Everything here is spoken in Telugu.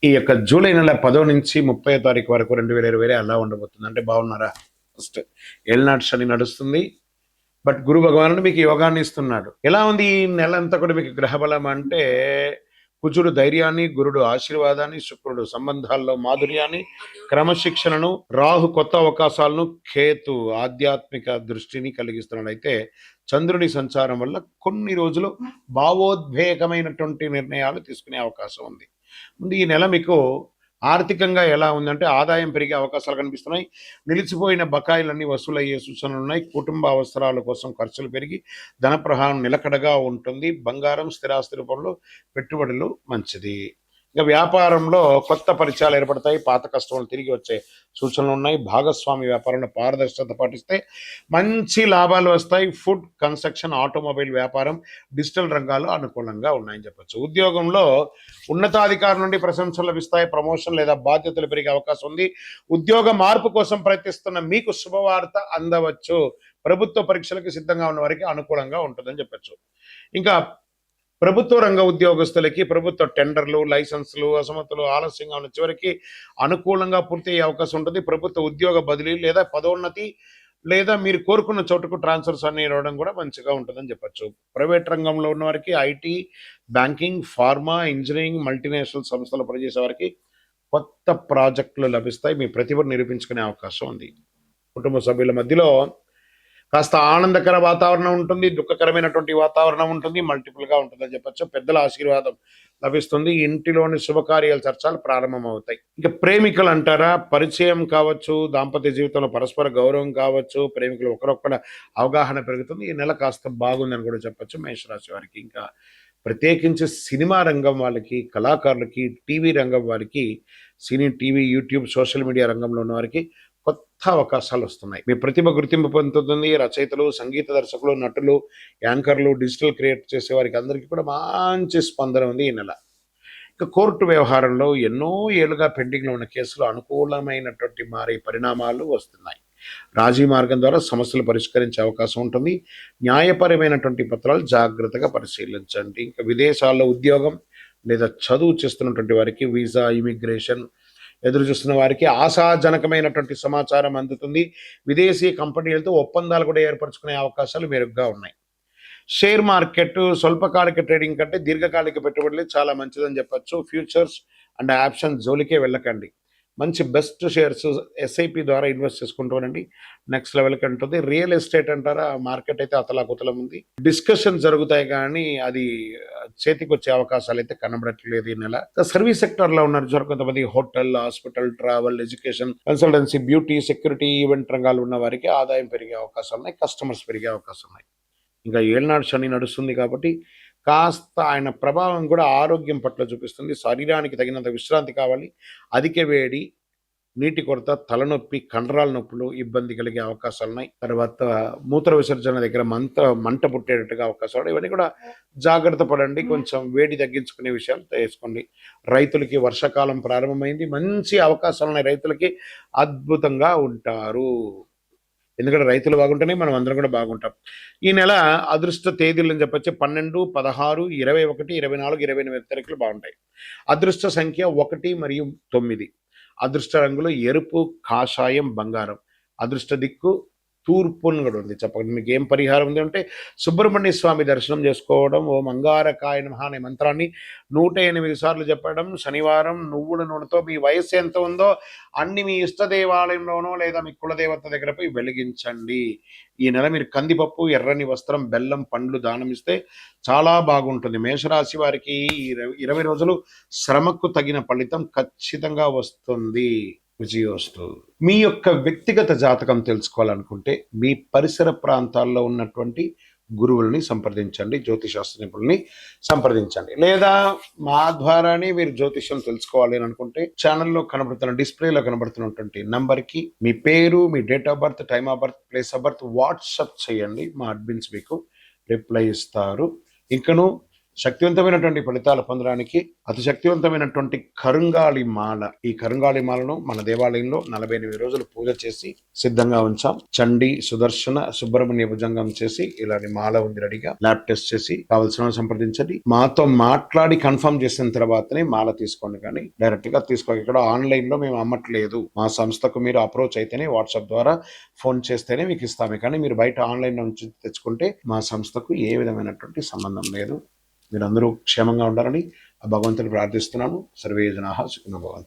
ఈ యొక్క జూలై నెల 10 నుంచి 30 తారీఖు వరకు 2020 అలా ఉండబోతుంది. అంటే బాగున్నారా? ఫస్ట్ ఏళ్ళనాటి శని నడుస్తుంది. బట్ గురు భగవానుడు మీకు యోగాన్ని ఇస్తున్నాడు. ఎలా ఉంది ఈ నెలంతా కూడా మీకు గ్రహబలం అంటే కుజుడు ధైర్యాన్ని, గురుడు ఆశీర్వాదాన్ని, శుక్రుడు సంబంధాల్లో మాధుర్యాన్ని, క్రమశిక్షణను, రాహు కొత్త అవకాశాలను, కేతు ఆధ్యాత్మిక దృష్టిని కలిగిస్తున్నాడు. అయితే చంద్రుడి సంచారం వల్ల కొన్ని రోజులు భావోద్వేగమైనటువంటి నిర్ణయాలు తీసుకునే అవకాశం ఉంది. ముందు ఈ నెల మీకు ఆర్థికంగా ఎలా ఉందంటే ఆదాయం పెరిగే అవకాశాలు కనిపిస్తున్నాయి. నిలిచిపోయిన బకాయిలన్నీ వసూలయ్యే సూచనలు ఉన్నాయి. కుటుంబ అవసరాల కోసం ఖర్చులు పెరిగి ధన ప్రవాహం నిలకడగా ఉంటుంది. బంగారం, స్థిరాస్తి రూపంలో పెట్టుబడులు మంచిది. ఇక వ్యాపారంలో కొత్త పరిచయాలు ఏర్పడతాయి. పాత కస్టమర్లు తిరిగి వచ్చే సూచనలు ఉన్నాయి. భాగస్వామి వ్యాపారంలో పారదర్శకత పాటిస్తే మంచి లాభాలు వస్తాయి. ఫుడ్, కన్స్ట్రక్షన్, ఆటోమొబైల్ వ్యాపారం, డిజిటల్ రంగాలు అనుకూలంగా ఉన్నాయని చెప్పచ్చు. ఉద్యోగంలో ఉన్నతాధికారుల నుండి ప్రశంసలు లభిస్తాయి. ప్రమోషన్ లేదా బాధ్యతలు పెరిగే అవకాశం ఉంది. ఉద్యోగ మార్పు కోసం ప్రయత్నిస్తున్న మీకు శుభవార్త అందవచ్చు. ప్రభుత్వ పరీక్షలకు సిద్ధంగా ఉన్న వారికి అనుకూలంగా ఉంటుందని చెప్పచ్చు. ఇంకా ప్రభుత్వ రంగ ఉద్యోగస్తులకి ప్రభుత్వ టెండర్లు, లైసెన్సులు, అసమతులు ఆలస్యంగా ఉన్న చివరికి అనుకూలంగా పూర్తి అయ్యే అవకాశం ఉంటుంది. ప్రభుత్వ ఉద్యోగ బదిలీ లేదా పదోన్నతి లేదా మీరు కోరుకున్న చోటుకు ట్రాన్స్ఫర్స్ అన్ని ఇవ్వడం కూడా మంచిగా ఉంటుందని చెప్పచ్చు. ప్రైవేట్ రంగంలో ఉన్న వారికి IT, banking, pharma, engineering, multinational సంస్థలు పనిచేసే వారికి కొత్త ప్రాజెక్టులు లభిస్తాయి. మీ ప్రతిభను నిరూపించుకునే అవకాశం ఉంది. కుటుంబ సభ్యుల మధ్యలో కాస్త ఆనందకర వాతావరణం ఉంటుంది, దుఃఖకరమైనటువంటి వాతావరణం ఉంటుంది, మల్టిపుల్గా ఉంటుందని చెప్పచ్చు. పెద్దల ఆశీర్వాదం లభిస్తుంది. ఇంటిలోని శుభకార్యాలు చర్చలు ప్రారంభమవుతాయి. ఇక ప్రేమికులు అంటారా, పరిచయం కావచ్చు, దాంపత్య జీవితంలో పరస్పర గౌరవం కావచ్చు, ప్రేమికులు ఒకరొక్కల అవగాహన పెరుగుతుంది. ఈ నెల కాస్త బాగుందని కూడా చెప్పచ్చు మేషరాశి వారికి. ఇంకా ప్రత్యేకించి సినిమా రంగం వాళ్ళకి, కళాకారులకి, టీవీ రంగం వారికి, సినీ, టీవీ, యూట్యూబ్, సోషల్ మీడియా రంగంలో ఉన్న వారికి కొత్త అవకాశాలు వస్తున్నాయి. మీ ప్రతిభ గుర్తింపు పొందుతుంది. రచయితలు, సంగీత దర్శకులు, నటులు, యాంకర్లు, డిజిటల్ క్రియేట్ చేసే వారికి అందరికీ కూడా మంచి స్పందన ఉంది ఈ నెల. ఇక కోర్టు వ్యవహారంలో ఎన్నో ఏళ్లుగా పెండింగ్లో ఉన్న కేసులు అనుకూలమైనటువంటి మారే పరిణామాలు వస్తున్నాయి. రాజీ మార్గం ద్వారా సమస్యలు పరిష్కరించే అవకాశం ఉంటుంది. న్యాయపరమైనటువంటి పత్రాలు జాగ్రత్తగా పరిశీలించండి. ఇంకా విదేశాల్లో ఉద్యోగం లేదా చదువు చేస్తున్నటువంటి వారికి వీసా, ఇమిగ్రేషన్ ఎదురు చూస్తున్న వారికి ఆశాజనకమైనటువంటి సమాచారం అందుతుంది. విదేశీ కంపెనీలతో ఒప్పందాలు కూడా ఏర్పరచుకునే అవకాశాలు మెరుగ్గా ఉన్నాయి. షేర్ మార్కెట్ స్వల్పకాలిక ట్రేడింగ్ కంటే దీర్ఘకాలిక పెట్టుబడులు చాలా మంచిదని చెప్పచ్చు. ఫ్యూచర్స్ అండ్ ఆప్షన్ జోలికే వెళ్ళకండి. మంచి బెస్ట్ షేర్స్ ఎస్ఐపి ద్వారా ఇన్వెస్ట్ చేసుకుంటానండి. నెక్స్ట్ లెవెల్కి ఉంటుంది. రియల్ ఎస్టేట్ అంటారా, మార్కెట్ అయితే అతలాకుతలం ఉంది. డిస్కషన్ జరుగుతాయి కానీ అది చేతికి వచ్చే అవకాశాలు అయితే కనబడట్లేదు ఈ నెల. సర్వీస్ సెక్టర్లో ఉన్నారు కొంతమంది. Hotel, hospital, travel, education, consultancy, beauty, security, event రంగాలు ఉన్న వారికి ఆదాయం పెరిగే అవకాశాలు ఉన్నాయి. కస్టమర్స్ పెరిగే అవకాశం ఉన్నాయి. ఇంకా ఏళ్ళనాడు శని నడుస్తుంది కాబట్టి కాస్త ఆయన ప్రభావం కూడా ఆరోగ్యం పట్ల చూపిస్తుంది. శరీరానికి తగినంత విశ్రాంతి కావాలి. అధిక వేడి, నీటి కొరత, తలనొప్పి, కండరాల నొప్పులు ఇబ్బంది కలిగే అవకాశాలు ఉన్నాయి. తర్వాత మూత్ర విసర్జన దగ్గర మంట పుట్టేటట్టుగా అవకాశాలు. ఇవన్నీ కూడా జాగ్రత్త పడండి. కొంచెం వేడి తగ్గించుకునే విషయాలు చేసుకోండి. రైతులకి వర్షాకాలం ప్రారంభమైంది. మంచి అవకాశాలు ఉన్నాయి. రైతులకి అద్భుతంగా ఉంటారు. ఎందుకంటే రైతులు బాగుంటేనే మనం అందరం కూడా బాగుంటాం. ఈ నెల అదృష్ట తేదీలను చెప్పొచ్చు 12, 16, 21, 24, 28 తారీఖులు బాగుంటాయి. అదృష్ట సంఖ్య 1 మరియు 9. అదృష్ట రంగులు ఎరుపు, కాషాయం, బంగారం. అదృష్ట దిక్కు తూర్పును కూడా ఉంది. చెప్పండి మీకు ఏం పరిహారం ఉంది అంటే సుబ్రహ్మణ్య స్వామి దర్శనం చేసుకోవడం, ఓ మంగారకాయ నమః అనే మంత్రాన్ని 108 సార్లు చెప్పడం. శనివారం నువ్వుల నూనెతో మీ వయస్సు ఎంత ఉందో అన్ని మీ ఇష్ట దేవాలయంలోనో లేదా మీ కులదేవత దగ్గర పోయి వెలిగించండి. ఈ నెల మీరు కందిపప్పు, ఎర్రని వస్త్రం, బెల్లం, పండ్లు దానం ఇస్తే చాలా బాగుంటుంది. మేషరాశి వారికి 20 రోజులు శ్రమకు తగిన ఫలితం ఖచ్చితంగా వస్తుంది. విజయోస్తు. మీ యొక్క వ్యక్తిగత జాతకం తెలుసుకోవాలనుకుంటే మీ పరిసర ప్రాంతాల్లో ఉన్నటువంటి గురువుల్ని సంప్రదించండి, జ్యోతిశాస్త్ర నిపుణుల్ని సంప్రదించండి. లేదా మా ద్వారానే మీరు జ్యోతిష్యం తెలుసుకోవాలి అని అనుకుంటే ఛానల్లో కనబడుతున్న డిస్ప్లేలో కనబడుతున్నటువంటి నంబర్కి మీ పేరు, మీ date of birth, time of birth, place of birth WhatsApp చేయండి. మా అడ్మిన్స్ మీకు రిప్లై ఇస్తారు. ఇంకను శక్తివంతమైనటువంటి ఫలితాలు పొందడానికి అతి శక్తివంతమైనటువంటి కరుంగాళి మాల, ఈ కరుంగాళి మాలను మన దేవాలయంలో 48 రోజులు పూజ చేసి సిద్ధంగా ఉంచాం. చండి, సుదర్శన, సుబ్రహ్మణ్య భుజంగం చేసి ఇలాంటి మాల ఉంది రెడీగా. ల్యాబ్ టెస్ట్ చేసి కావలసిన సంప్రదించండి. మాతో మాట్లాడి కన్ఫర్మ్ చేసిన తర్వాతనే మాల తీసుకోండి, కానీ డైరెక్ట్ గా తీసుకోండి. ఇక్కడ ఆన్లైన్ లో మేము అమ్మట్లేదు. మా సంస్థకు మీరు అప్రోచ్ అయితేనే, వాట్సాప్ ద్వారా ఫోన్ చేస్తేనే మీకు ఇస్తాము, కానీ మీరు బయట ఆన్లైన్ నుంచి తెచ్చుకుంటే మా సంస్థకు ఏ విధమైనటువంటి సంబంధం లేదు. మీరందరూ క్షేమంగా ఉండాలని ఆ భగవంతుని ప్రార్థిస్తున్నాను. సర్వే జనాః సుఖినో భవంతు.